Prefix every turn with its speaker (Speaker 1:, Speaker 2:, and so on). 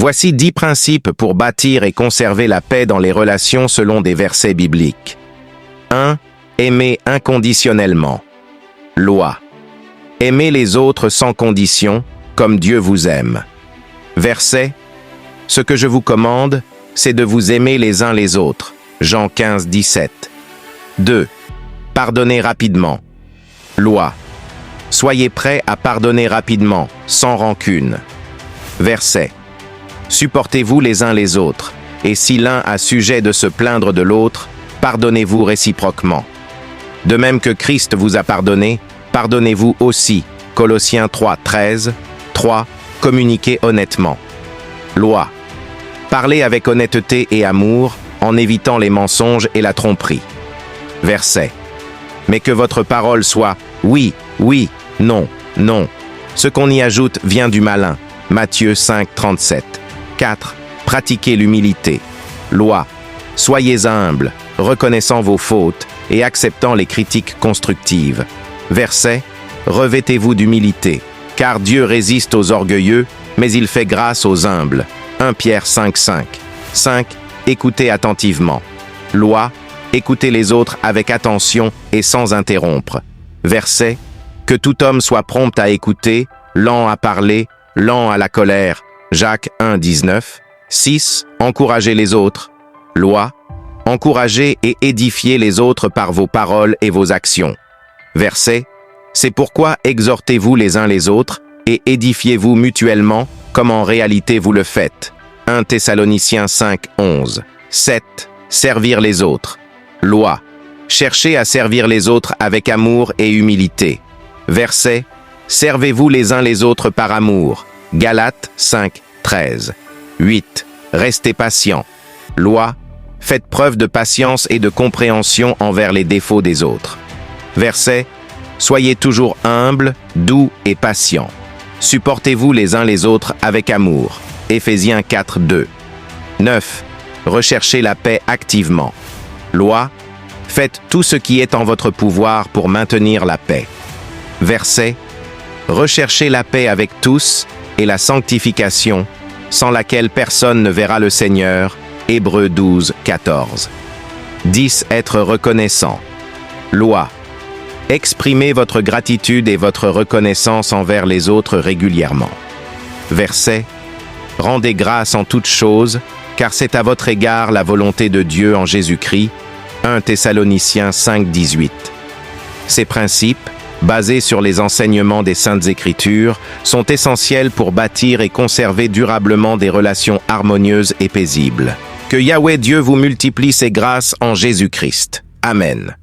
Speaker 1: Voici 10 principes pour bâtir et conserver la paix dans les relations selon des versets bibliques. 1. Aimer inconditionnellement. Loi. Aimez les autres sans condition, comme Dieu vous aime. Verset. Ce que je vous commande, c'est de vous aimer les uns les autres. Jean 15, 17. 2. Pardonnez rapidement. Loi. Soyez prêts à pardonner rapidement, sans rancune. Verset. Supportez-vous les uns les autres, et si l'un a sujet de se plaindre de l'autre, pardonnez-vous réciproquement. De même que Christ vous a pardonné, pardonnez-vous aussi. Colossiens 3, 13. 3. Communiquez honnêtement. Loi. Parlez avec honnêteté et amour, en évitant les mensonges et la tromperie. Verset. Mais que votre parole soit oui, oui, non, non. Ce qu'on y ajoute vient du malin. Matthieu 5, 37. 4. Pratiquez l'humilité. Loi. Soyez humbles, reconnaissant vos fautes et acceptant les critiques constructives. Verset. Revêtez-vous d'humilité, car Dieu résiste aux orgueilleux, mais il fait grâce aux humbles. 1 Pierre 5, 5. 5. Écoutez attentivement. Loi. Écoutez les autres avec attention et sans interrompre. Verset. Que tout homme soit prompt à écouter, lent à parler, lent à la colère. Jacques 1, 19. 6. Encouragez les autres. Loi. Encouragez et édifiez les autres par vos paroles et vos actions. Verset. C'est pourquoi exhortez-vous les uns les autres et édifiez-vous mutuellement comme en réalité vous le faites. 1 Thessaloniciens 5, 11. 7. Servir les autres. Loi. Cherchez à servir les autres avec amour et humilité. Verset. Servez-vous les uns les autres par amour. Galates 5, 13. 8. Restez patient. Loi. Faites preuve de patience et de compréhension envers les défauts des autres. Verset. Soyez toujours humbles, doux et patients. Supportez-vous les uns les autres avec amour. Éphésiens 4, 2. 9. Recherchez la paix activement. Loi. Faites tout ce qui est en votre pouvoir pour maintenir la paix. Verset. Recherchez la paix avec tous et la sanctification, sans laquelle personne ne verra le Seigneur. Hébreux 12, 14. 10. Être reconnaissant. Loi. Exprimez votre gratitude et votre reconnaissance envers les autres régulièrement. Verset. Rendez grâce en toutes choses, car c'est à votre égard la volonté de Dieu en Jésus-Christ. 1 Thessaloniciens 5, 18. Ces principes, basés sur les enseignements des Saintes Écritures, sont essentiels pour bâtir et conserver durablement des relations harmonieuses et paisibles. Que Yahweh Dieu vous multiplie ses grâces en Jésus-Christ. Amen.